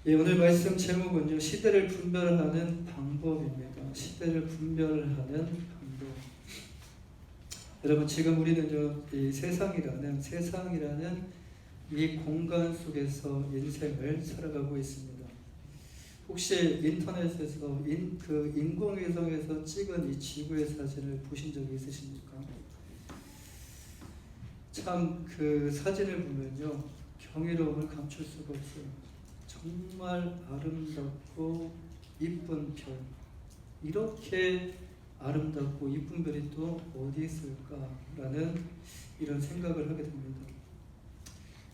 예, 오늘 말씀 제목은요, 시대를 분별하는 방법입니다. 시대를 분별하는 방법. 여러분, 지금 우리는요, 이 세상이라는 이 공간 속에서 인생을 살아가고 있습니다. 혹시 인터넷에서 인공위성에서 찍은 이 지구의 사진을 보신 적이 있으십니까? 참 그 사진을 보면요, 경이로움을 감출 수가 없어요. 정말 아름답고 이쁜 별, 이렇게 아름답고 이쁜 별이 또 어디 있을까라는 이런 생각을 하게 됩니다.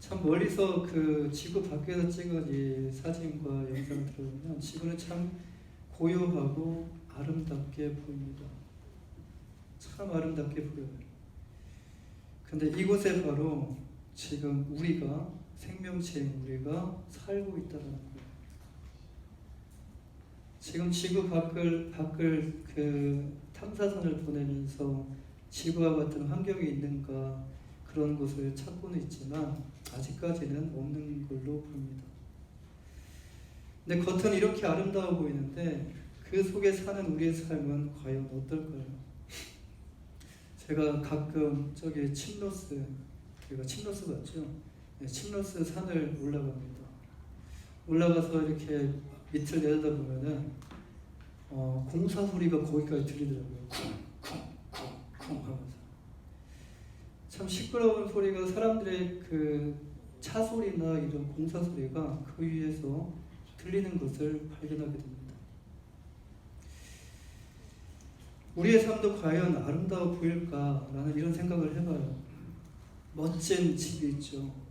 참 멀리서 그 지구 밖에서 찍은 이 사진과 영상을 들어보면 지구는 참 고요하고 아름답게 보입니다. 참 아름답게 보여요. 근데 이곳에 바로 지금 우리가, 생명체인 우리가 살고 있다는 거예요. 지금 지구 밖을 그 탐사선을 보내면서 지구와 같은 환경이 있는가 그런 곳을 찾고는 있지만 아직까지는 없는 걸로 보입니다. 근데 겉은 이렇게 아름다워 보이는데 그 속에 사는 우리의 삶은 과연 어떨까요? 제가 가끔 저기 침로스, 여기가 침로스 맞죠? 네, 침로스 산을 올라갑니다. 올라가서 이렇게 밑을 내려다보면은 공사 소리가 거기까지 들리더라고요. 쿵쿵쿵쿵 하면서. 참 시끄러운 소리가, 사람들의 그 차 소리나 이런 공사 소리가 그 위에서 들리는 것을 발견하게 됩니다. 우리의 삶도 과연 아름다워 보일까라는 이런 생각을 해봐요. 멋진 집이 있죠.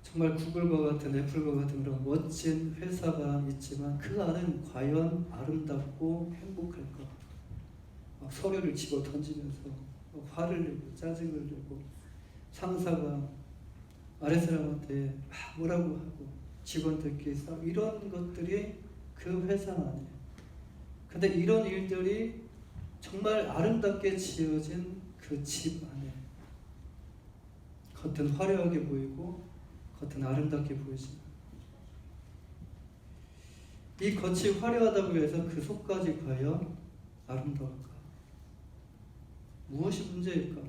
정말 구글과 같은, 애플과 같은 그런 멋진 회사가 있지만 그 안은 과연 아름답고 행복할까? 막 서류를 집어 던지면서 화를 내고 짜증을 내고 상사가 아랫사람한테 막 뭐라고 하고 직원들끼리 싸우고 이런 것들이 그 회사 안에. 근데 이런 일들이 정말 아름답게 지어진 그 집 안에 겉은 화려하게 보이고 겉은 아름답게 보이지만 이 겉이 화려하다고 해서 그 속까지 과연 아름다울까? 무엇이 문제일까?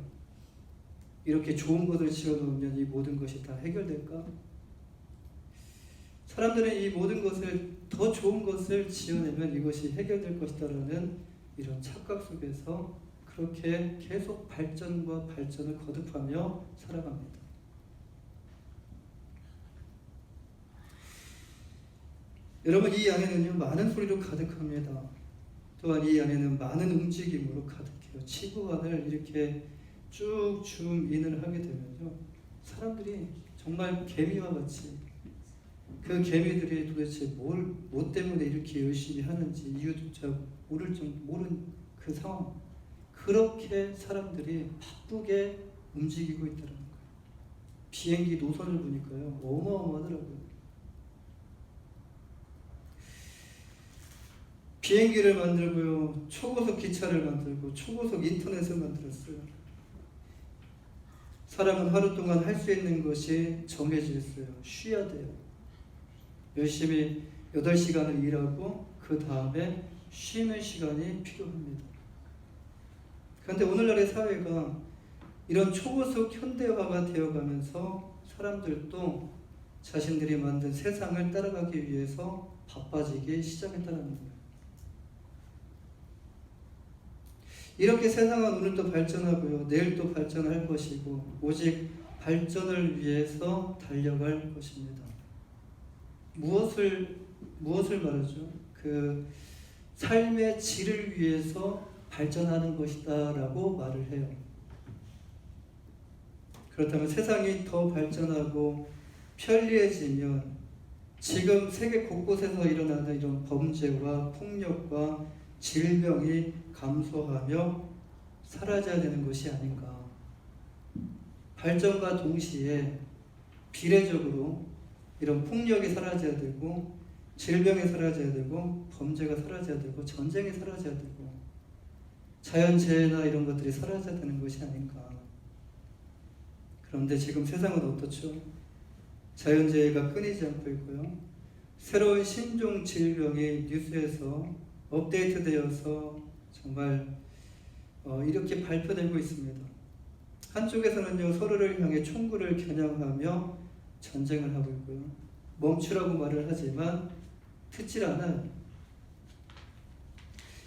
이렇게 좋은 것을 지어놓으면 이 모든 것이 다 해결될까? 사람들은 이 모든 것을, 더 좋은 것을 지어내면 이것이 해결될 것이다라는 이런 착각 속에서 그렇게 계속 발전과 발전을 거듭하며 살아갑니다. 여러분, 이 안에는요, 많은 소리로 가득합니다. 또한 이 안에는 많은 움직임으로 가득해요. 지구안을 이렇게 쭉 줌인을 하게 되면요, 사람들이 정말 개미와 같이, 그 개미들이 도대체 뭐 때문에 이렇게 열심히 하는지 이유조차 모르는 그 상황, 그렇게 사람들이 바쁘게 움직이고 있다는 거예요. 비행기 노선을 보니까요, 어마어마하더라고요. 비행기를 만들고요, 초고속 기차를 만들고 초고속 인터넷을 만들었어요. 사람은 하루 동안 할 수 있는 것이 정해져 있어요. 쉬어야 돼요. 열심히 8시간을 일하고 그 다음에 쉬는 시간이 필요합니다. 그런데 오늘날의 사회가 이런 초고속 현대화가 되어가면서 사람들도 자신들이 만든 세상을 따라가기 위해서 바빠지기 시작했다는 거예요. 이렇게 세상은 오늘도 발전하고요, 내일도 발전할 것이고 오직 발전을 위해서 달려갈 것입니다. 무엇을 말하죠? 그 삶의 질을 위해서 발전하는 것이다 라고 말을 해요. 그렇다면 세상이 더 발전하고 편리해지면 지금 세계 곳곳에서 일어나는 이런 범죄와 폭력과 질병이 감소하며 사라져야 되는 것이 아닌가. 발전과 동시에 비례적으로 이런 폭력이 사라져야 되고, 질병이 사라져야 되고, 범죄가 사라져야 되고, 전쟁이 사라져야 되고, 자연재해나 이런 것들이 사라져야 되는 것이 아닌가. 그런데 지금 세상은 어떻죠? 자연재해가 끊이지 않고 있고요, 새로운 신종 질병이 뉴스에서 업데이트되어서 정말 이렇게 발표되고 있습니다. 한쪽에서는요, 서로를 향해 총구를 겨냥하며 전쟁을 하고 있고요. 멈추라고 말을 하지만 듣질 않아요.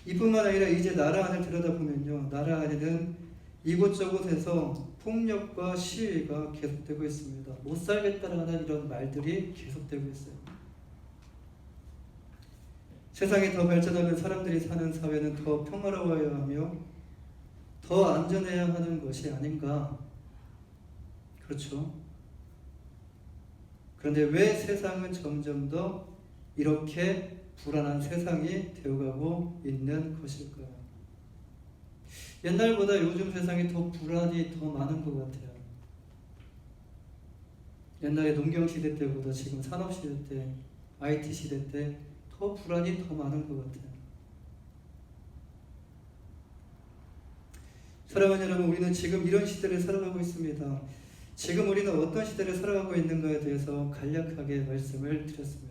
이뿐만 아니라 이제 나라 안을 들여다보면요, 나라 안에는 이곳저곳에서 폭력과 시위가 계속되고 있습니다. 못 살겠다라는 이런 말들이 계속되고 있어요. 세상이 더 발전하면 사람들이 사는 사회는 더 평화로워야 하며 더 안전해야 하는 것이 아닌가. 그렇죠? 그런데 왜 세상은 점점 더 이렇게 불안한 세상이 되어가고 있는 것일까요? 옛날보다 요즘 세상이 더 불안이 더 많은 것 같아요. 옛날에 농경시대 때보다 지금 산업시대 때, IT 시대 때 더 불안이 더 많은 것 같아요. 사랑하는 여러분, 우리는 지금 이런 시대를 살아가고 있습니다. 지금 우리는 어떤 시대를 살아가고 있는가에 대해서 간략하게 말씀을 드렸습니다.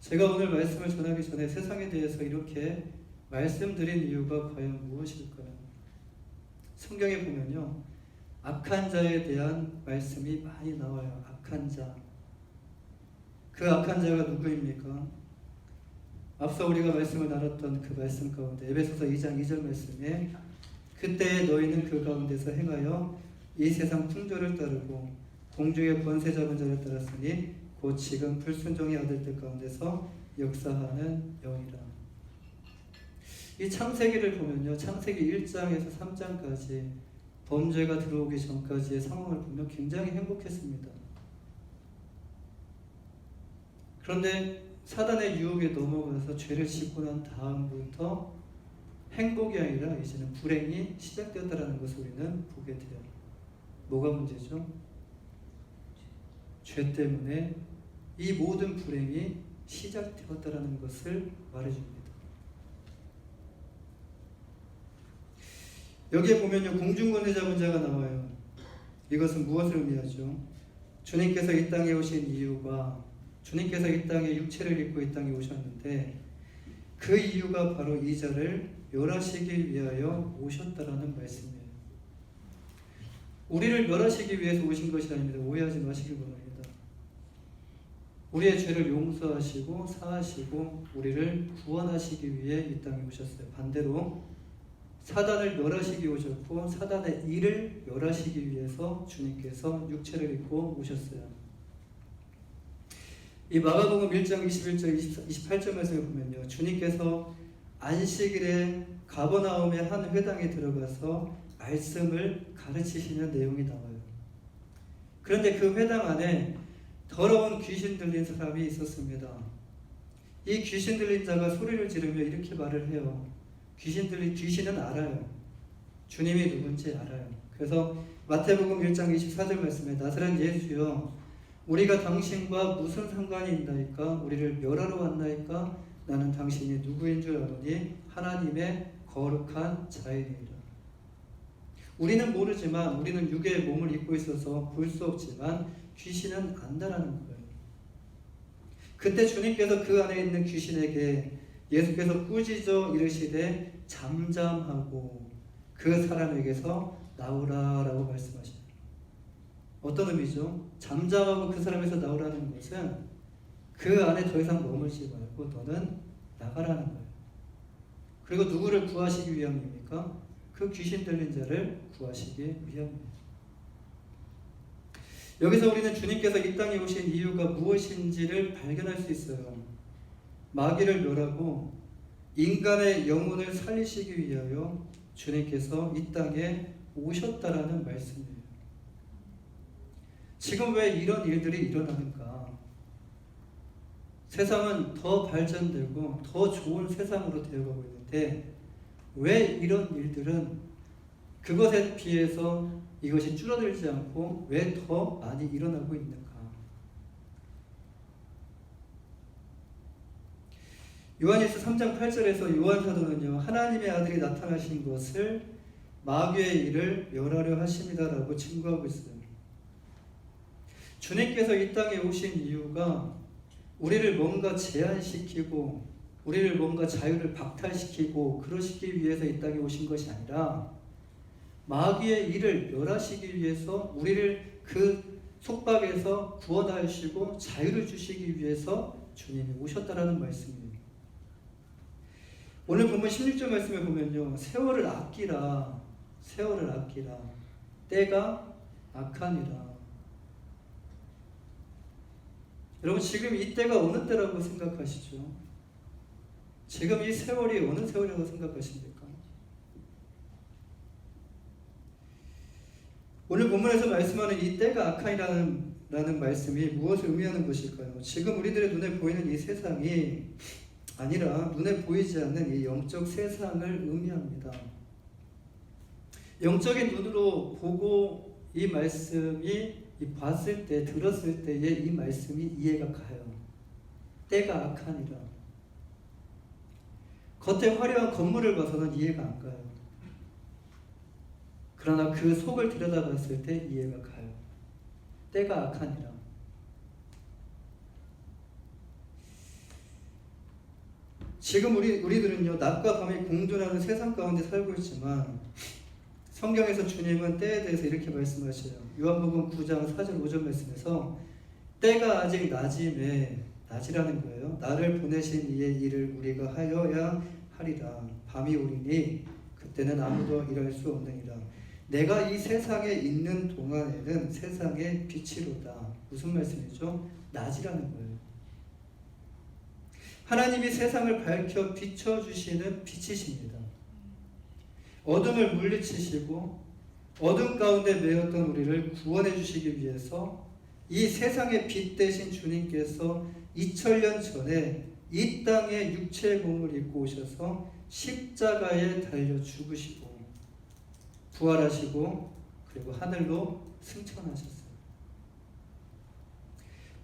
제가 오늘 말씀을 전하기 전에 세상에 대해서 이렇게 말씀드린 이유가 과연 무엇일까요? 성경에 보면요, 악한 자에 대한 말씀이 많이 나와요. 악한 자. 그 악한 자가 누구입니까? 앞서 우리가 말씀을 나눴던 그 말씀 가운데 에베소서 2장 2절 말씀에 그때 너희는 그 가운데서 행하여 이 세상 풍조를 따르고 공중의 권세 잡은 자를 따랐으니 곧 지금 불순종의 아들들 가운데서 역사하는 영이라. 이 창세기를 보면요, 창세기 1장에서 3장까지 범죄가 들어오기 전까지의 상황을 보면 굉장히 행복했습니다. 그런데 사단의 유혹에 넘어가서 죄를 짓고 난 다음부터 행복이 아니라 이제는 불행이 시작되었다는 것을 우리는 보게 돼요. 뭐가 문제죠? 죄 때문에 이 모든 불행이 시작되었다는 것을 말해줍니다. 여기에 보면요, 공중권세 잡은 자가 나와요. 이것은 무엇을 의미하죠? 주님께서 이 땅에 오신 이유가, 주님께서 이 땅에 육체를 입고 이 땅에 오셨는데 그 이유가 바로 이 자를 멸하시기 위하여 오셨다라는 말씀이에요. 우리를 멸하시기 위해서 오신 것이 아닙니다. 오해하지 마시기 바랍니다. 우리의 죄를 용서하시고 사하시고 우리를 구원하시기 위해 이 땅에 오셨어요. 반대로 사단을 멸하시기 오셨고 사단의 일을 멸하시기 위해서 주님께서 육체를 입고 오셨어요. 이 마가복음 1장 21절 28절 말씀을 보면요, 주님께서 안식일에 가버나움의 한 회당에 들어가서 말씀을 가르치시는 내용이 나와요. 그런데 그 회당 안에 더러운 귀신 들린 사람이 있었습니다. 이 귀신 들린 자가 소리를 지르며 이렇게 말을 해요. 귀신은 알아요. 주님이 누군지 알아요. 그래서 마태복음 1장 24절 말씀에 나사렛 예수여, 우리가 당신과 무슨 상관이 있나이까? 우리를 멸하러 왔나이까? 나는 당신이 누구인 줄 아노니 하나님의 거룩한 자이니라. 우리는 모르지만, 우리는 육의 몸을 입고 있어서 볼 수 없지만 귀신은 안다라는 거예요. 그때 주님께서 그 안에 있는 귀신에게 예수께서 꾸짖어 이르시되 잠잠하고 그 사람에게서 나오라라고 말씀하십니다. 어떤 의미죠? 잠잠하고 그 사람에서 나오라는 것은 그 안에 더 이상 머물지 말고 너는 나가라는 거예요. 그리고 누구를 구하시기 위함입니까? 그 귀신 들린 자를 구하시기 위함입니다. 여기서 우리는 주님께서 이 땅에 오신 이유가 무엇인지를 발견할 수 있어요. 마귀를 멸하고 인간의 영혼을 살리시기 위하여 주님께서 이 땅에 오셨다라는 말씀이에요. 지금 왜 이런 일들이 일어나는가? 세상은 더 발전되고 더 좋은 세상으로 되어가고 있는데 왜 이런 일들은 그것에 비해서 이것이 줄어들지 않고 왜 더 많이 일어나고 있는가? 요한일서 3장 8절에서 요한 사도는요, 하나님의 아들이 나타나신 것을 마귀의 일을 멸하려 하십니다라고 증거하고 있어요. 주님께서 이 땅에 오신 이유가 우리를 뭔가 제한시키고 우리를 뭔가 자유를 박탈시키고 그러시기 위해서 이 땅에 오신 것이 아니라 마귀의 일을 멸하시기 위해서 우리를 그 속박에서 구원하시고 자유를 주시기 위해서 주님이 오셨다라는 말씀이에요. 오늘 보면 16절 말씀에 보면요, 세월을 아끼라, 세월을 아끼라, 때가 악하니라. 여러분, 지금 이 때가 어느 때라고 생각하시죠? 지금 이 세월이 어느 세월이라고 생각하십니까? 오늘 본문에서 말씀하는 이 때가 악하니라는 말씀이 무엇을 의미하는 것일까요? 지금 우리들의 눈에 보이는 이 세상이 아니라 눈에 보이지 않는 이 영적 세상을 의미합니다. 영적인 눈으로 보고 이 말씀이 봤을 때, 들었을 때에 이 말씀이 이해가 가요. 때가 악하니라. 겉에 화려한 건물을 봐서는 이해가 안 가요. 그러나 그 속을 들여다봤을 때 이해가 가요. 때가 악하니라. 지금 우리들은요, 낮과 밤이 공존하는 세상 가운데 살고 있지만 성경에서 주님은 때에 대해서 이렇게 말씀하셔요. 요한복음 9장 4절 5절 말씀에서 때가 아직 낮이라는 거예요. 나를 보내신 이의 일을 우리가 하여야 하리라. 밤이 오리니 그때는 아무도 일할 수 없느니라. 내가 이 세상에 있는 동안에는 세상의 빛이로다. 무슨 말씀이죠? 낮이라는 거예요. 하나님이 세상을 밝혀 비춰주시는 빛이십니다. 어둠을 물리치시고 어둠 가운데 매였던 우리를 구원해 주시기 위해서 이 세상의 빛 되신 주님께서 2000년 전에 이 땅에 육체의 몸을 입고 오셔서 십자가에 달려 죽으시고 부활하시고 그리고 하늘로 승천하셨어요.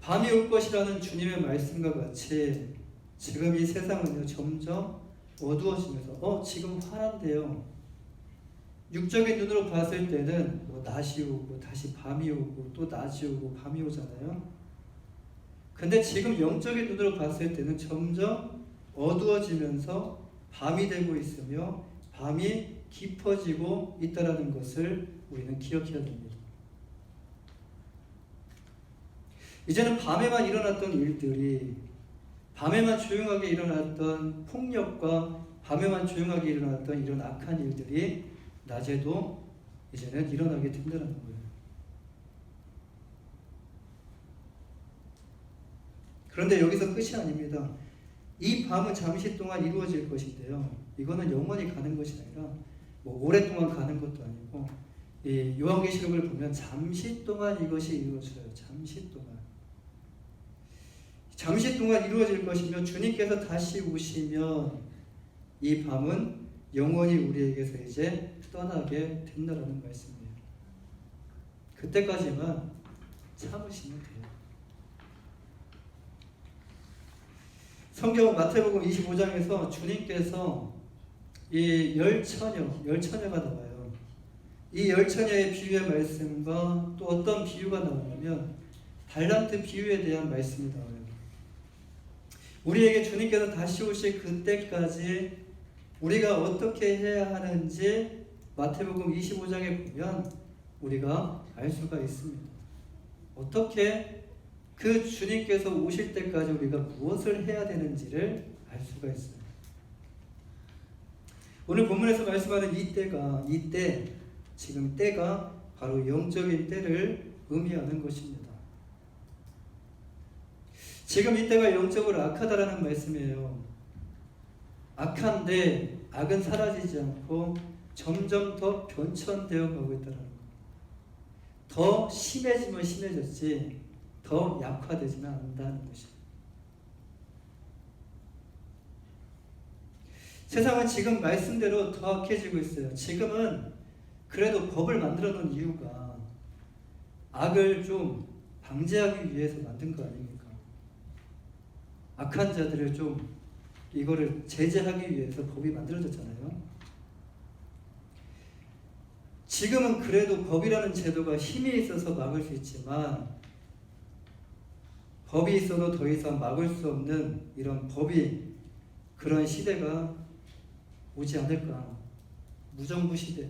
밤이 올 것이라는 주님의 말씀과 같이 지금 이 세상은요, 점점 어두워지면서 지금 화난데요. 육적인 눈으로 봤을 때는 낮이 오고 다시 밤이 오고 또 낮이 오고 밤이 오잖아요. 근데 지금 영적인 눈으로 봤을 때는 점점 어두워지면서 밤이 되고 있으며 밤이 깊어지고 있다는 것을 우리는 기억해야 됩니다. 이제는 밤에만 일어났던 일들이, 밤에만 조용하게 일어났던 폭력과 밤에만 조용하게 일어났던 이런 악한 일들이 낮에도 이제는 일어나게 된다는 거예요. 그런데 여기서 끝이 아닙니다. 이 밤은 잠시 동안 이루어질 것인데요. 이거는 영원히 가는 것이 아니라 오랫동안 가는 것도 아니고, 이 요한계시록을 보면 잠시 동안 이것이 이루어져요. 잠시 동안 이루어질 것이며 주님께서 다시 오시면 이 밤은 영원히 우리에게서 이제 떠나게 된다는 말씀이에요. 그때까지만 참으시면 돼요. 성경 마태복음 25장에서 주님께서 이 열처녀가 나와요. 이 열처녀의 비유의 말씀과 또 어떤 비유가 나오냐면 달란트 비유에 대한 말씀이 나와요. 우리에게 주님께서 다시 오실 그때까지 우리가 어떻게 해야 하는지 마태복음 25장에 보면 우리가 알 수가 있습니다. 어떻게 그 주님께서 오실 때까지 우리가 무엇을 해야 되는지를 알 수가 있어요. 오늘 본문에서 말씀하는 지금 때가 바로 영적인 때를 의미하는 것입니다. 지금 이때가 영적으로 악하다라는 말씀이에요. 악한데 악은 사라지지 않고 점점 더 변천되어 가고 있다는 거. 더 심해지면 심해졌지 더 약화되지는 않는다는 것이에요. 세상은 지금 말씀대로 더 악해지고 있어요. 지금은 그래도 법을 만들어 놓은 이유가 악을 좀 방지하기 위해서 만든 거 아닙니까? 악한 자들을 좀 이거를 제재하기 위해서 법이 만들어졌잖아요. 지금은 그래도 법이라는 제도가 힘이 있어서 막을 수 있지만 법이 있어도 더 이상 막을 수 없는 이런 그런 시대가 오지 않을까. 무정부 시대.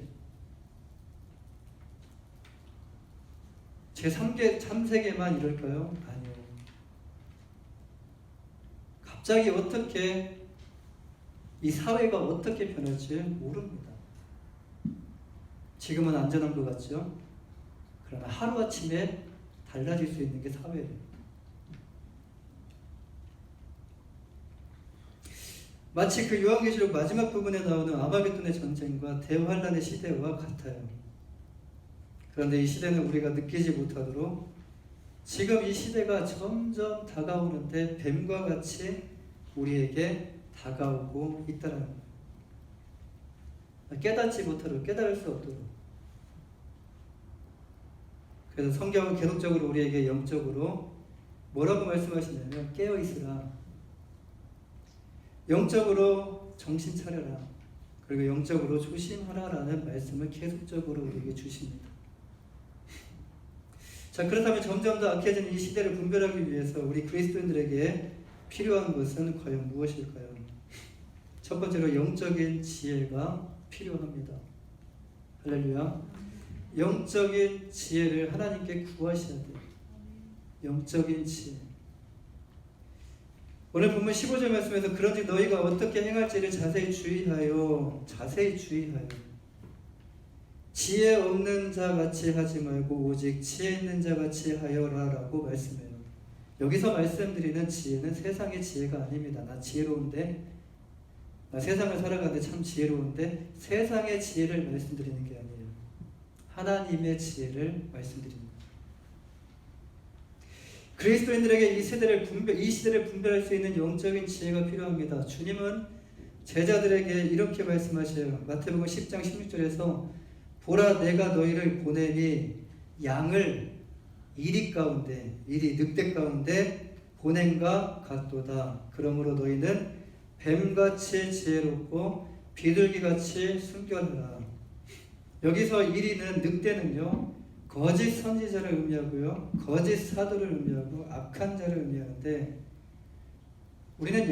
제3세계만 이럴까요? 아니요. 갑자기 어떻게 이 사회가 어떻게 변할지 모릅니다. 지금은 안전한 것 같죠? 그러나 하루아침에 달라질 수 있는 게 사회예요. 마치 그 요한계시록 마지막 부분에 나오는 아마겟돈의 전쟁과 대환란의 시대와 같아요. 그런데 이 시대는 우리가 느끼지 못하도록 지금 이 시대가 점점 다가오는데 뱀과 같이 우리에게 다가오고 있다는 거예요. 깨닫지 못하도록, 깨달을 수 없도록. 그래서 성경은 계속적으로 우리에게 영적으로 뭐라고 말씀하시냐면 깨어있으라. 영적으로 정신 차려라. 그리고 영적으로 조심하라라는 말씀을 계속적으로 우리에게 주십니다. 자, 그렇다면 점점 더 악해지는 이 시대를 분별하기 위해서 우리 그리스도인들에게 필요한 것은 과연 무엇일까요? 첫 번째로 영적인 지혜가 필요합니다. 할렐루야. 영적인 지혜를 하나님께 구하셔야 돼요. 영적인 지혜. 오늘 본문 15절 말씀에서 그런지 너희가 어떻게 행할지를 자세히 주의하여 지혜 없는 자 같이 하지 말고 오직 지혜 있는 자 같이 하여라 라고 말씀해요. 여기서 말씀드리는 지혜는 세상의 지혜가 아닙니다. 나 지혜로운데, 나 세상을 살아가는데 참 지혜로운데, 세상의 지혜를 말씀드리는 게 아니에요. 하나님의 지혜를 말씀드립니다. 그리스도인들에게 이 시대를 분별할 수 있는 영적인 지혜가 필요합니다. 주님은 제자들에게 이렇게 말씀하셔요. 마태복음 10장 16절에서 보라 내가 너희를 보내니 양을 이리 늑대 가운데 보냄과 같도다. 그러므로 너희는 뱀같이 지혜롭고 비둘기같이 순결하라. 여기서 이리는 늑대는요, 거짓 선지자를 의미하고요, 거짓 사도를 의미하고 악한 자를 의미하는데, 우리는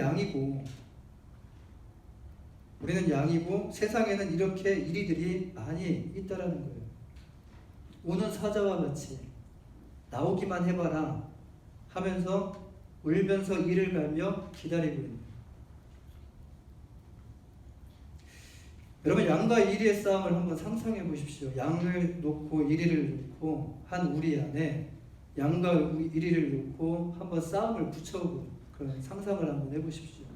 양이고 세상에는 이렇게 이리들이 많이 있다라는 거예요. 오는 사자와 같이 나오기만 해봐라 하면서 울면서 이를 갈며 기다리고 있는 거예요. 여러분, 양과 이리의 싸움을 한번 상상해 보십시오. 양을 놓고 이리를 놓고 한 우리 안에 양과 이리를 놓고 한번 싸움을 붙여보고 그런 상상을 한번 해보십시오.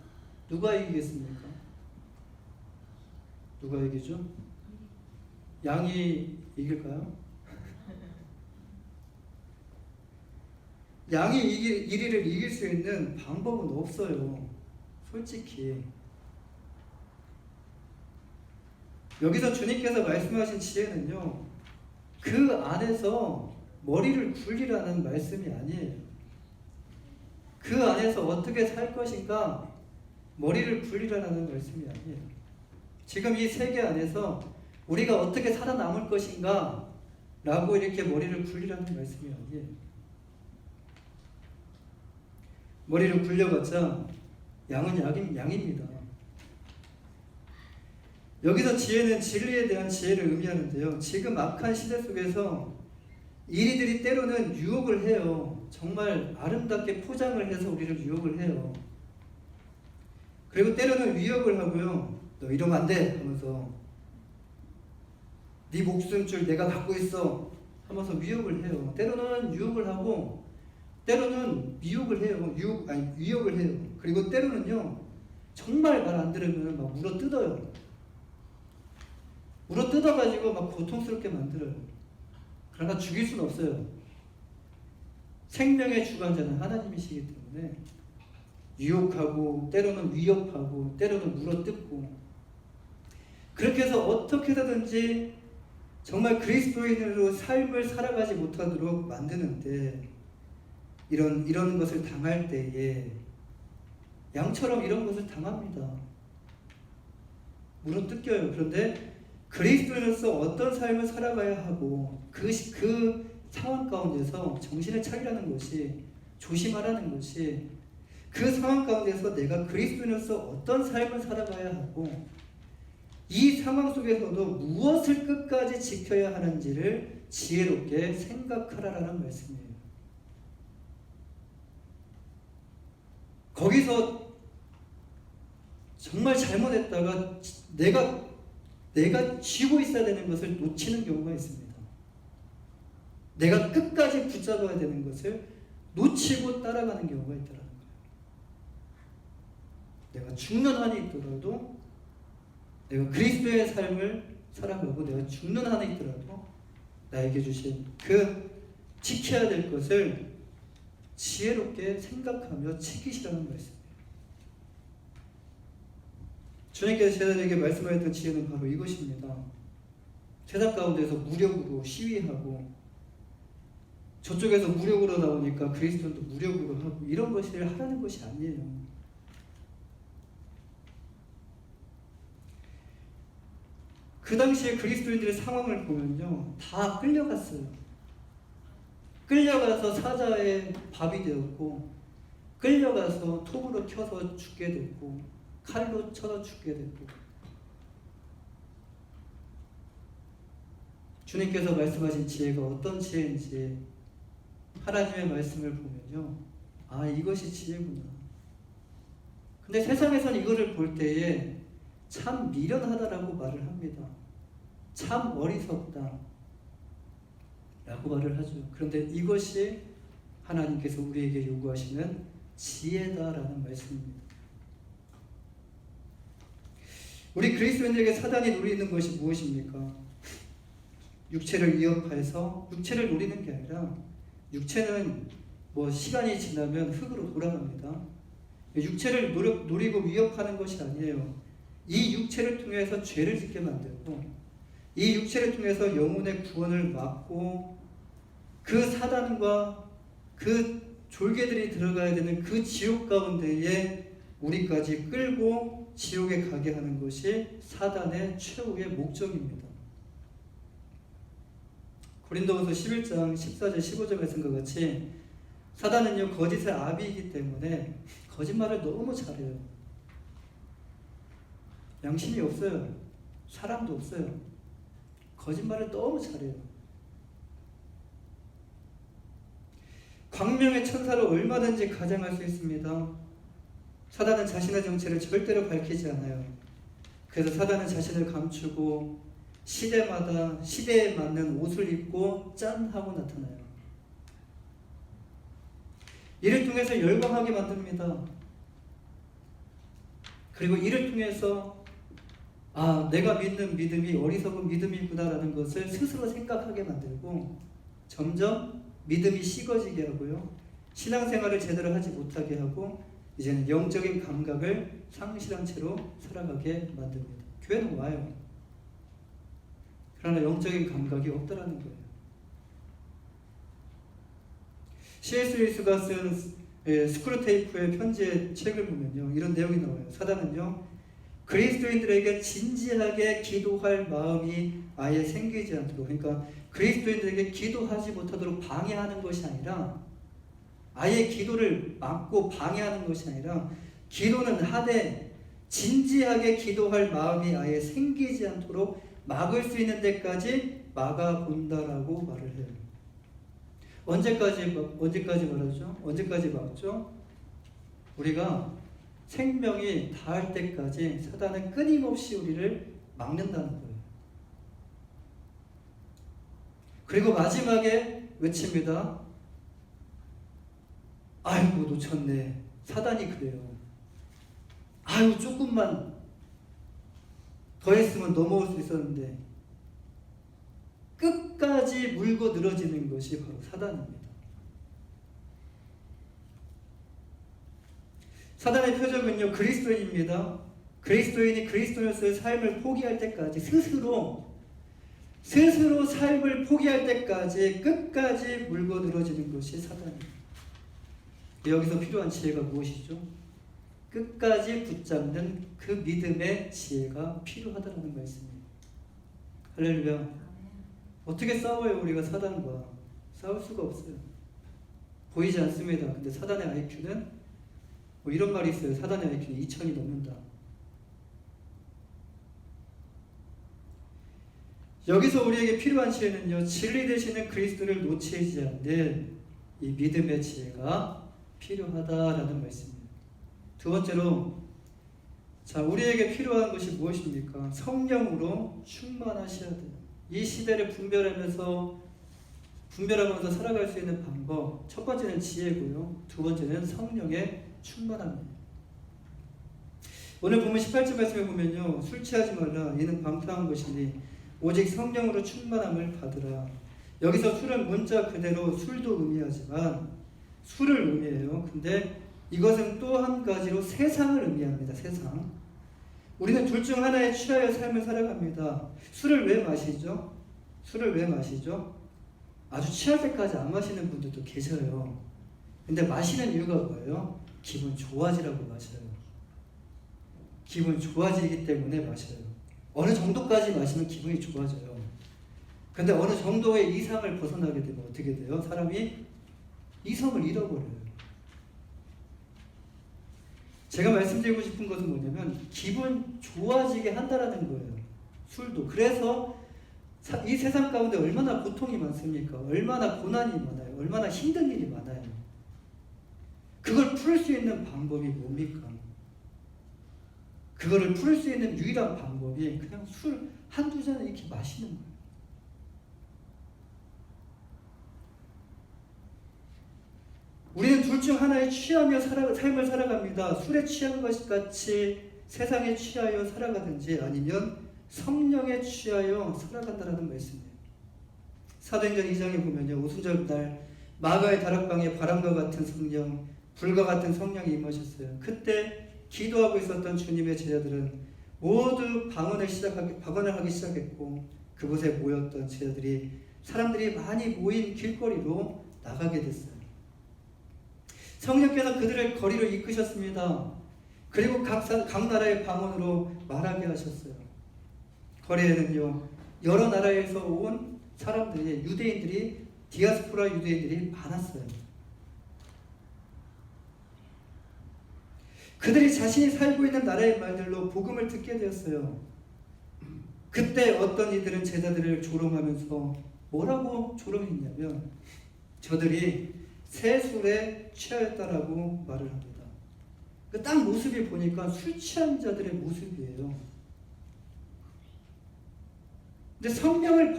누가 이기겠습니까? 누가 이기죠? 양이 이길까요? 양이 이리를 이길 수 있는 방법은 없어요. 솔직히. 여기서 주님께서 말씀하신 지혜는요, 그 안에서 머리를 굴리라는 말씀이 아니에요. 그 안에서 어떻게 살 것인가 머리를 굴리라는 말씀이 아니에요. 지금 이 세계 안에서 우리가 어떻게 살아남을 것인가 라고 이렇게 머리를 굴리라는 말씀이 아니에요. 머리를 굴려봤자 양은 양입니다. 여기서 지혜는 진리에 대한 지혜를 의미하는데요. 지금 악한 시대 속에서 이리들이 때로는 유혹을 해요. 정말 아름답게 포장을 해서 우리를 유혹을 해요. 그리고 때로는 위협을 하고요. 너 이러면 안 돼 하면서 네 목숨줄 내가 갖고 있어 하면서 위협을 해요. 때로는 유혹을 하고 때로는 미혹을 해요. 위협을 해요. 그리고 때로는요, 정말 말 안 들으면 막 물어 뜯어요. 물어 뜯어가지고 막 고통스럽게 만들어요. 그러나 죽일 수는 없어요. 생명의 주관자는 하나님이시기 때문에 유혹하고 때로는 위협하고 때로는 물어 뜯고, 그렇게 해서 어떻게 하든지 정말 그리스도인으로 삶을 살아가지 못하도록 만드는데, 이런 것을 당할 때에 양처럼 이런 것을 당합니다. 물어 뜯겨요. 그런데 그리스도인으로서 어떤 삶을 살아가야 하고 그 상황 가운데서 정신을 차리라는 것이 조심하라는 것이 그 상황 가운데서 내가 그리스도인으로서 어떤 삶을 살아가야 하고 이 상황 속에서도 무엇을 끝까지 지켜야 하는지를 지혜롭게 생각하라라는 말씀이에요. 거기서 정말 잘못했다가 내가 쥐고 있어야 되는 것을 놓치는 경우가 있습니다. 내가 끝까지 붙잡아야 되는 것을 놓치고 따라가는 경우가 있더라는 거예요. 내가 죽는 한이 있더라도 내가 그리스도의 삶을 살아가고 내가 죽는 한이 있더라도 나에게 주신 그 지켜야 될 것을 지혜롭게 생각하며 지키시라는 말씀이에요. 주님께서 제자들에게 말씀하셨던 지혜는 바로 이것입니다. 세상 가운데서 무력으로 시위하고 저쪽에서 무력으로 나오니까 그리스도도 무력으로 하고 이런 것을 하라는 것이 아니에요. 그 당시에 그리스도인들의 상황을 보면요, 다 끌려갔어요. 끌려가서 사자의 밥이 되었고, 끌려가서 톱으로 켜서 죽게 됐고, 칼로 쳐서 죽게 됐고. 주님께서 말씀하신 지혜가 어떤 지혜인지 하나님의 말씀을 보면요, 아, 이것이 지혜구나. 근데 세상에서는 이거를 볼 때에 참 미련하다라고 말을 합니다. 참 어리석다 라고 말을 하죠. 그런데 이것이 하나님께서 우리에게 요구하시는 지혜다라는 말씀입니다. 우리 그리스도인들에게 사단이 노리는 것이 무엇입니까? 육체를 위협해서 육체를 노리는 게 아니라, 육체는 뭐 시간이 지나면 흙으로 돌아갑니다. 육체를 노리고 위협하는 것이 아니에요. 이 육체를 통해서 죄를 짓게 만들고, 이 육체를 통해서 영혼의 구원을 막고, 그 사단과 그 졸개들이 들어가야 되는 그 지옥 가운데에 우리까지 끌고 지옥에 가게 하는 것이 사단의 최후의 목적입니다. 고린도후서 11장 14절 15절 말씀과 같이 사단은요, 거짓의 아비이기 때문에 거짓말을 너무 잘해요. 양심이 없어요. 사랑도 없어요. 거짓말을 너무 잘해요. 광명의 천사를 얼마든지 가장할 수 있습니다. 사단은 자신의 정체를 절대로 밝히지 않아요. 그래서 사단은 자신을 감추고 시대마다 시대에 맞는 옷을 입고 짠 하고 나타나요. 이를 통해서 열광하게 만듭니다. 그리고 이를 통해서 아, 내가 믿는 믿음이 어리석은 믿음이구나라는 것을 스스로 생각하게 만들고 점점 믿음이 식어지게 하고요, 신앙생활을 제대로 하지 못하게 하고 이제는 영적인 감각을 상실한 채로 살아가게 만듭니다. 교회는 와요. 그러나 영적인 감각이 없다라는 거예요. C.S. 루이스가 쓴 스크루테이프의 편지의 책을 보면요, 이런 내용이 나와요. 사단은요, 그리스도인들에게 진지하게 기도할 마음이 아예 생기지 않도록, 그러니까 그리스도인들에게 기도하지 못하도록 방해하는 것이 아니라, 아예 기도를 막고 방해하는 것이 아니라, 기도는 하되 진지하게 기도할 마음이 아예 생기지 않도록 막을 수 있는 데까지 막아본다라고 말을 해요. 언제까지 말하죠? 언제까지 막죠? 우리가 생명이 다할 때까지 사단은 끊임없이 우리를 막는다는 거예요. 그리고 마지막에 외칩니다. 아이고, 놓쳤네. 사단이 그래요. 아이고, 조금만 더 했으면 넘어올 수 있었는데. 끝까지 물고 늘어지는 것이 바로 사단입니다. 사단의 표적은요, 그리스도인입니다. 그리스도인이 그리스도인으로서의 삶을 포기할 때까지 스스로 삶을 포기할 때까지 끝까지 물고 늘어지는 것이 사단입니다. 여기서 필요한 지혜가 무엇이죠? 끝까지 붙잡는 그 믿음의 지혜가 필요하다는 말씀입니다. 할렐루야. 어떻게 싸워요? 우리가 사단과 싸울 수가 없어요. 보이지 않습니다. 근데 사단의 IQ는 뭐 이런 말이 있어요. 사단의 IQ는 2000이 넘는다. 여기서 우리에게 필요한 지혜는요, 진리 되시는 그리스도를 놓치지 않는 이 믿음의 지혜가 필요하다라는 말씀입니다. 두 번째로, 자, 우리에게 필요한 것이 무엇입니까? 성령으로 충만하셔야 돼요. 이 시대를 분별하면서 살아갈 수 있는 방법, 첫 번째는 지혜고요, 두 번째는 성령의 충만합니다. 오늘 보면 18절 말씀에 보면요, 술 취하지 말라, 이는 방탕한 것이니 오직 성령으로 충만함을 받으라. 여기서 술은 문자 그대로 술도 의미하지만 술을 의미해요. 근데 이것은 또 한 가지로 세상을 의미합니다. 세상. 우리는 둘 중 하나에 취하여 삶을 살아갑니다. 술을 왜 마시죠? 술을 왜 마시죠? 아주 취할 때까지 안 마시는 분들도 계셔요. 근데 마시는 이유가 뭐예요? 기분 좋아지라고 마셔요. 기분 좋아지기 때문에 마셔요. 어느 정도까지 마시면 기분이 좋아져요. 근데 어느 정도의 이상을 벗어나게 되면 어떻게 돼요? 사람이 이성을 잃어버려요. 제가 말씀드리고 싶은 것은 뭐냐면 기분 좋아지게 한다라는 거예요. 술도. 그래서 이 세상 가운데 얼마나 고통이 많습니까? 얼마나 고난이 많아요. 얼마나 힘든 일이 많아요. 그걸 풀 수 있는 방법이 뭡니까? 그거를 풀 수 있는 유일한 방법이 그냥 술 한두 잔을 이렇게 마시는 거예요. 우리는 둘 중 하나에 취하며 삶을 살아갑니다. 술에 취한 것 같이 세상에 취하여 살아가든지 아니면 성령에 취하여 살아간다라는 말씀이에요. 사도행전 2장에 보면요, 오순절날 마가의 다락방에 바람과 같은 성령, 불과 같은 성령이 임하셨어요. 그때 기도하고 있었던 주님의 제자들은 모두 방언을 하기 시작했고, 그곳에 모였던 제자들이 사람들이 많이 모인 길거리로 나가게 됐어요. 성령께서 그들을 거리로 이끄셨습니다. 그리고 각 나라의 방언으로 말하게 하셨어요. 거리에는요, 여러 나라에서 온 사람들이, 유대인들이, 디아스포라 유대인들이 많았어요. 그들이 자신이 살고 있는 나라의 말들로 복음을 듣게 되었어요. 그때 어떤 이들은 제자들을 조롱하면서 뭐라고 조롱했냐면, 저들이 새 술에 취하였다라고 말을 합니다. 딱 모습이 보니까 술 취한 자들의 모습이에요. 근데 성령을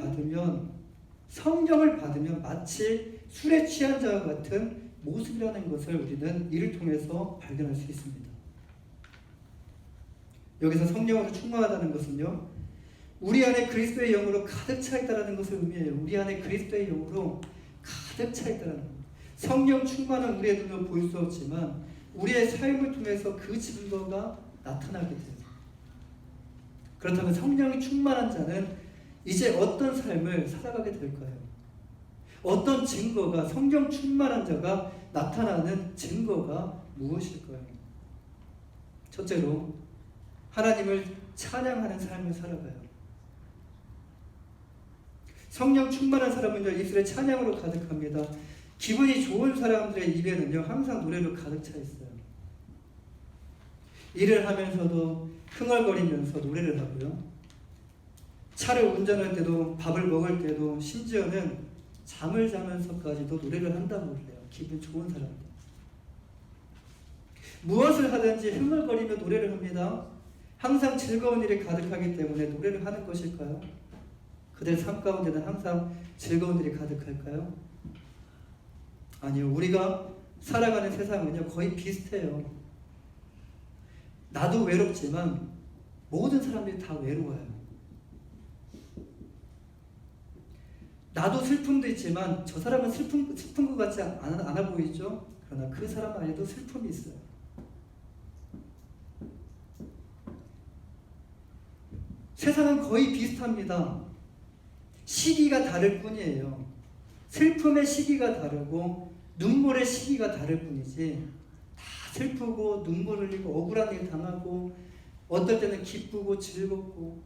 받으면 마치 술에 취한 자와 같은 모습이라는 것을 우리는 이를 통해서 발견할 수 있습니다. 여기서 성령으로 충만하다는 것은요, 우리 안에 그리스도의 영으로 가득 차 있다는 것을 의미해요. 우리 안에 그리스도의 영으로 가득 차 있다는 것. 성령 충만은 우리의 눈으로 보일 수 없지만 우리의 삶을 통해서 그 증거가 나타나게 돼요. 그렇다면 성령이 충만한 자는 이제 어떤 삶을 살아가게 될까요? 어떤 증거가, 성령 충만한 자가 나타나는 증거가 무엇일까요? 첫째로, 하나님을 찬양하는 삶을 살아가요. 성령 충만한 사람은요, 입술에 찬양으로 가득합니다. 기분이 좋은 사람들의 입에는요, 항상 노래로 가득 차 있어요. 일을 하면서도 흥얼거리면서 노래를 하고요. 차를 운전할 때도, 밥을 먹을 때도, 심지어는 잠을 자면서까지도 노래를 한다고 그래요. 기분 좋은 사람들. 무엇을 하든지 흥얼거리며 노래를 합니다. 항상 즐거운 일이 가득하기 때문에 노래를 하는 것일까요? 그들 삶 가운데는 항상 즐거운 일이 가득할까요? 아니요. 우리가 살아가는 세상은요, 거의 비슷해요. 나도 외롭지만 모든 사람들이 다 외로워요. 나도 슬픔도 있지만 저 사람은 슬픈 것 같지 않아 보이죠? 그러나 그 사람 안에도 슬픔이 있어요. 세상은 거의 비슷합니다. 시기가 다를 뿐이에요. 슬픔의 시기가 다르고 눈물의 시기가 다를 뿐이지, 다 슬프고 눈물 흘리고 억울한 일 당하고 어떨 때는 기쁘고 즐겁고,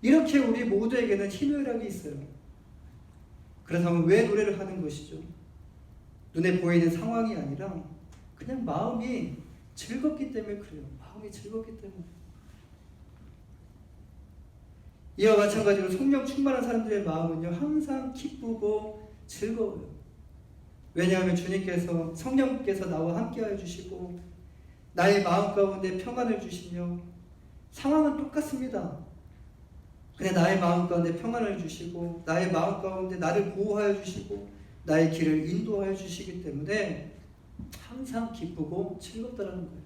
이렇게 우리 모두에게는 희노애락이 있어요. 그렇다면 왜 노래를 하는 것이죠? 눈에 보이는 상황이 아니라 그냥 마음이 즐겁기 때문에 그래요. 마음이 즐겁기 때문에. 이와 마찬가지로 성령 충만한 사람들의 마음은요, 항상 기쁘고 즐거워요. 왜냐하면 주님께서, 성령께서 나와 함께하여 주시고 나의 마음 가운데 평안을 주시며, 상황은 똑같습니다. 근데 나의 마음 가운데 평안을 주시고 나의 마음 가운데 나를 보호하여 주시고 나의 길을 인도하여 주시기 때문에 항상 기쁘고 즐겁다는 거예요.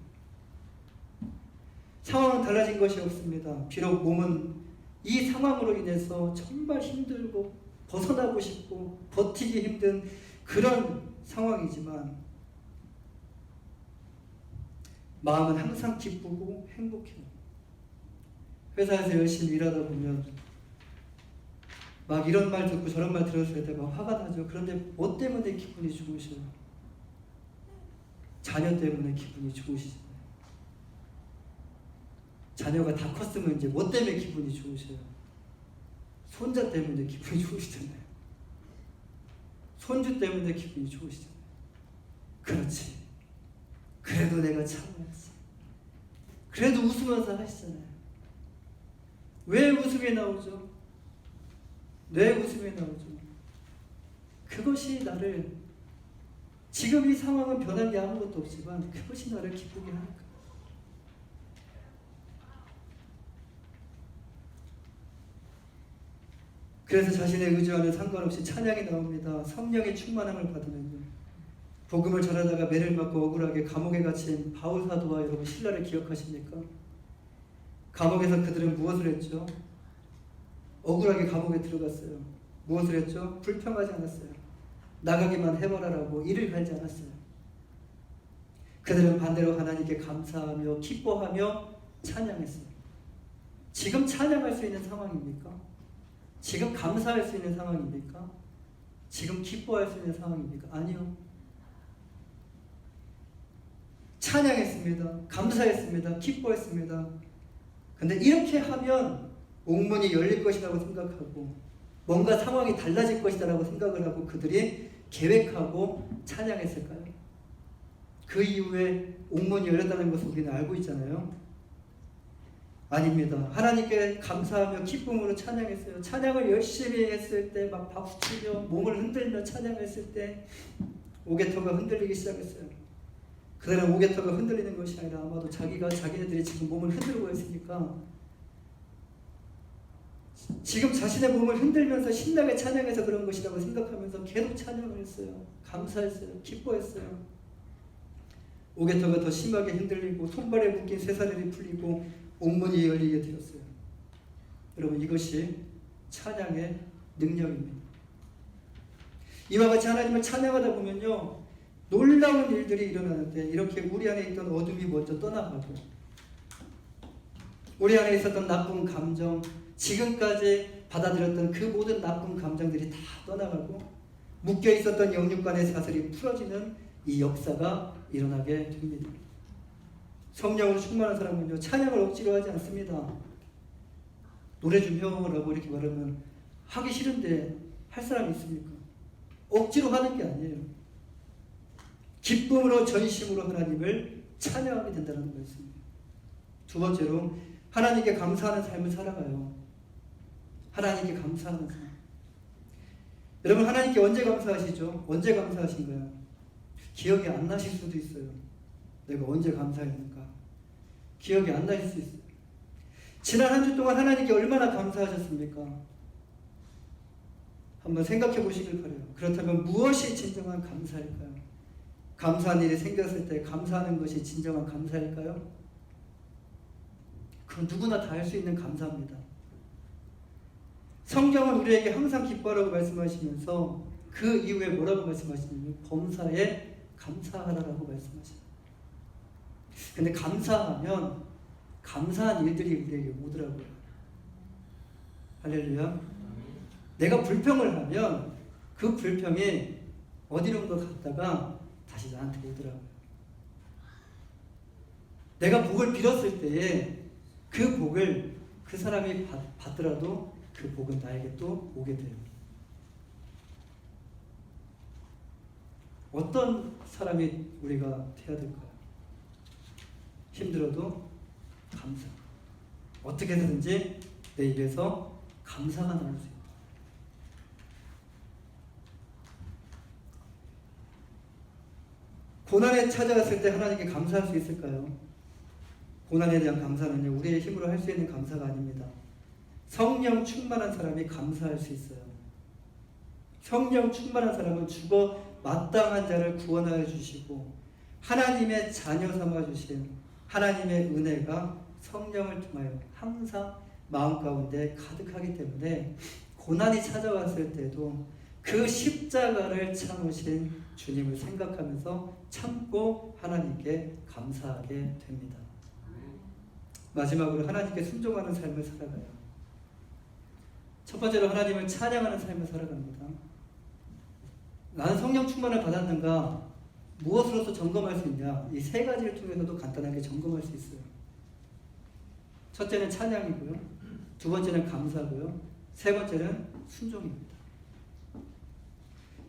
상황은 달라진 것이 없습니다. 비록 몸은 이 상황으로 인해서 정말 힘들고 벗어나고 싶고 버티기 힘든 그런 상황이지만 마음은 항상 기쁘고 행복해요. 회사에서 열심히 일하다 보면 막 이런 말 듣고 저런 말 들었을 때 막 화가 나죠. 그런데 뭐 때문에 기분이 좋으셔요? 자녀 때문에 기분이 좋으시잖아요. 자녀가 다 컸으면 이제 뭐 때문에 기분이 좋으셔요? 손자 때문에 기분이 좋으시잖아요. 손주 때문에 기분이 좋으시잖아요. 그렇지. 그래도 내가 참아야지. 그래도 웃으면서 하시잖아요. 왜 웃음이 나오죠? 왜 웃음이 나오죠? 그것이 나를, 지금 이 상황은 변한 게 아무것도 없지만 그것이 나를 기쁘게 하니까. 그래서 자신의 의지와는 상관없이 찬양이 나옵니다. 성령의 충만함을 받으면요, 복음을 전하다가 매를 맞고 억울하게 감옥에 갇힌 바울 사도와 여러분 신라를 기억하십니까? 감옥에서 그들은 무엇을 했죠? 억울하게 감옥에 들어갔어요. 무엇을 했죠? 불평하지 않았어요. 나가기만 해보라라고 이를 갈지 않았어요. 그들은 반대로 하나님께 감사하며 기뻐하며 찬양했어요. 지금 찬양할 수 있는 상황입니까? 지금 감사할 수 있는 상황입니까? 지금 기뻐할 수 있는 상황입니까? 아니요. 찬양했습니다. 감사했습니다. 기뻐했습니다. 근데 이렇게 하면 옥문이 열릴 것이라고 생각하고 뭔가 상황이 달라질 것이라고 생각을 하고 그들이 계획하고 찬양했을까요? 그 이후에 옥문이 열렸다는 것을 우리는 알고 있잖아요. 아닙니다. 하나님께 감사하며 기쁨으로 찬양했어요. 찬양을 열심히 했을 때 막 박수치며 몸을 흔들며 찬양했을 때 오개터가 흔들리기 시작했어요. 그들은 오개터가 흔들리는 것이 아니라 아마도 자기네들이 지금 몸을 흔들고 있으니까 지금 자신의 몸을 흔들면서 신나게 찬양해서 그런 것이라고 생각하면서 계속 찬양을 했어요. 감사했어요. 기뻐했어요. 오개터가 더 심하게 흔들리고 손발에 묶인 쇠사슬이 풀리고 옥문이 열리게 되었어요. 여러분, 이것이 찬양의 능력입니다. 이와 같이 하나님을 찬양하다 보면요, 놀라운 일들이 일어나는데 이렇게 우리 안에 있던 어둠이 먼저 떠나가고 우리 안에 있었던 나쁜 감정, 지금까지 받아들였던 그 모든 나쁜 감정들이 다 떠나가고 묶여 있었던 영육간의 사슬이 풀어지는 이 역사가 일어나게 됩니다. 성령으로 충만한 사람은요, 찬양을 억지로 하지 않습니다. 노래 좀 해라고 이렇게 말하면 하기 싫은데 할 사람이 있습니까? 억지로 하는 게 아니에요. 기쁨으로 전심으로 하나님을 찬양하게 된다는 말씀입니다. 두 번째로 하나님께 감사하는 삶을 살아가요. 하나님께 감사하는 삶. 여러분, 하나님께 언제 감사하시죠? 언제 감사하신가요? 기억이 안 나실 수도 있어요. 내가 언제 감사했는가? 기억이 안 나실 수 있어요. 지난 한 주 동안 하나님께 얼마나 감사하셨습니까? 한번 생각해 보시길 바라요. 그렇다면 무엇이 진정한 감사일까요? 감사한 일이 생겼을 때 감사하는 것이 진정한 감사일까요? 그건 누구나 다 할 수 있는 감사입니다. 성경은 우리에게 항상 기뻐하라고 말씀하시면서 그 이후에 뭐라고 말씀하시냐면 범사에 감사하라고 말씀하셔요. 근데 감사하면 감사한 일들이 우리에게 오더라고요. 할렐루야. 내가 불평을 하면 그 불평이 어디론가 갔다가 다시 나한테 오더라고요. 내가 복을 빌었을 때에 그 복을 그 사람이 받더라도 그 복은 나에게 또 오게 돼요. 어떤 사람이 우리가 돼야 될까요? 힘들어도 감사. 어떻게 해서든지 내 입에서 감사가 나올 수 있다. 고난에 찾아왔을 때 하나님께 감사할 수 있을까요? 고난에 대한 감사는요, 우리의 힘으로 할 수 있는 감사가 아닙니다. 성령 충만한 사람이 감사할 수 있어요. 성령 충만한 사람은 죽어 마땅한 자를 구원하여 주시고 하나님의 자녀 삼아 주신 하나님의 은혜가 성령을 통하여 항상 마음 가운데 가득하기 때문에 고난이 찾아왔을 때도 그 십자가를 참으신 주님을 생각하면서 참고 하나님께 감사하게 됩니다. 마지막으로 하나님께 순종하는 삶을 살아가요. 첫 번째로 하나님을 찬양하는 삶을 살아갑니다. 나는 성령 충만을 받았는가? 무엇으로서 점검할 수 있냐? 이 세 가지를 통해서도 간단하게 점검할 수 있어요. 첫째는 찬양이고요. 두 번째는 감사고요. 세 번째는 순종입니다.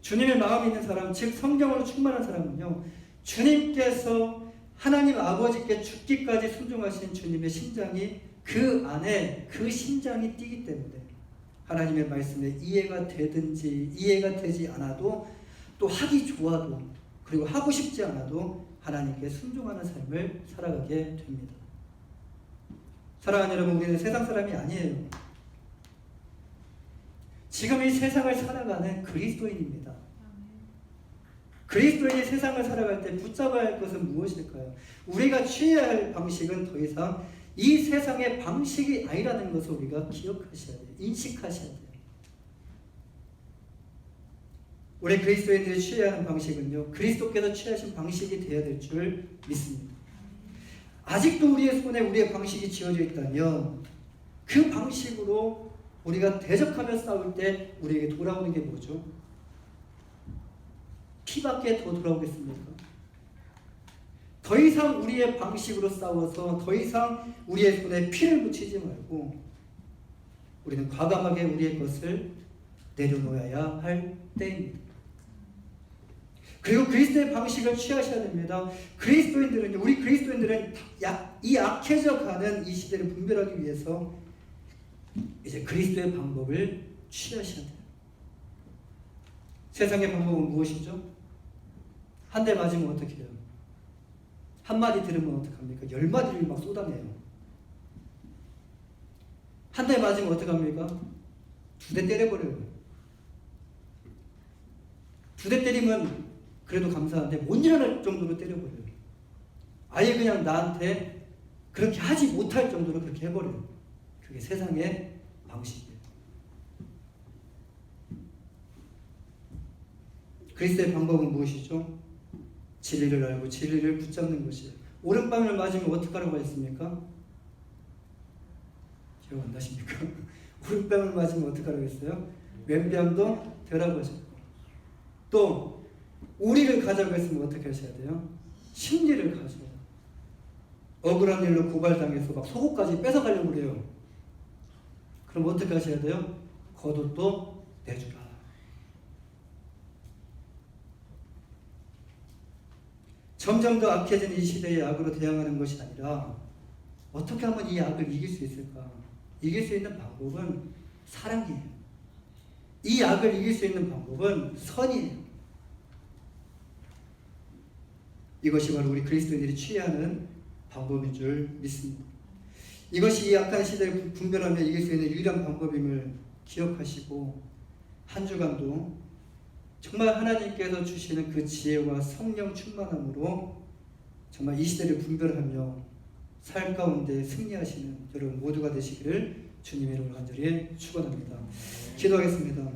주님의 마음이 있는 사람, 즉 성령으로 충만한 사람은요, 주님께서 하나님 아버지께 죽기까지 순종하신 주님의 심장이 그 안에 그 심장이 뛰기 때문에 하나님의 말씀에 이해가 되든지 이해가 되지 않아도 또 하기 좋아도 그리고 하고 싶지 않아도 하나님께 순종하는 삶을 살아가게 됩니다. 사랑하는 여러분, 우리는 세상 사람이 아니에요. 지금 이 세상을 살아가는 그리스도인입니다. 그리스도인이 세상을 살아갈 때 붙잡아야 할 것은 무엇일까요? 우리가 취해야 할 방식은 더 이상 이 세상의 방식이 아니라는 것을 우리가 기억하셔야 돼요. 인식하셔야 돼요. 우리 그리스도인들이 취해야 하는 방식은요, 그리스도께서 취하신 방식이 되어야 될 줄 믿습니다. 아직도 우리의 손에 우리의 방식이 지어져 있다면 그 방식으로 우리가 대적하며 싸울 때 우리에게 돌아오는 게 뭐죠? 피밖에 더 돌아오겠습니까? 더 이상 우리의 방식으로 싸워서 더 이상 우리의 손에 피를 묻히지 말고 우리는 과감하게 우리의 것을 내려놓아야 할 때입니다. 그리고 그리스도의 방식을 취하셔야 됩니다. 그리스도인들은, 우리 그리스도인들은 이 악해져 가는 이 시대를 분별하기 위해서 이제 그리스도의 방법을 취하셔야 돼요. 세상의 방법은 무엇이죠? 한 대 맞으면 어떻게 해요? 한 마디 들으면 어떡합니까? 10마디를 막 쏟아내요. 한 대 맞으면 어떡합니까? 2대 때려버려요. 2대 때리면 그래도 감사한데 못 일어날 정도로 때려버려요. 아예 그냥 나한테 그렇게 하지 못할 정도로 그렇게 해버려요. 그게 세상의 방식이에요. 그리스도의 방법은 무엇이죠? 진리를 알고 진리를 붙잡는 것이에요. 오른뺨을 맞으면 어떡하라고 했습니까? 기억 안 나십니까? 오른뺨을 맞으면 어떡하라고 했어요? 왼뺨도 되라고 하셨고, 또 우리를 가자고 했으면 어떻게 하셔야 돼요? 심리를 가져요. 억울한 일로 고발당해서 막 속옷까지 뺏어가려고 그래요. 그럼 어떻게 하셔야 돼요? 겉옷도 내주라. 점점 더 악해진 이 시대의 악으로 대항하는 것이 아니라 어떻게 하면 이 악을 이길 수 있을까? 이길 수 있는 방법은 사랑이에요. 이 악을 이길 수 있는 방법은 선이에요. 이것이 바로 우리 그리스도인들이 취해야 하는 방법인 줄 믿습니다. 이것이 이 악한 시대를 분별하며 이길 수 있는 유일한 방법임을 기억하시고 한 주간도 정말 하나님께서 주시는 그 지혜와 성령 충만함으로 정말 이 시대를 분별하며 삶 가운데 승리하시는 여러분 모두가 되시기를 주님의 이름으로 간절히 축원합니다. 기도하겠습니다.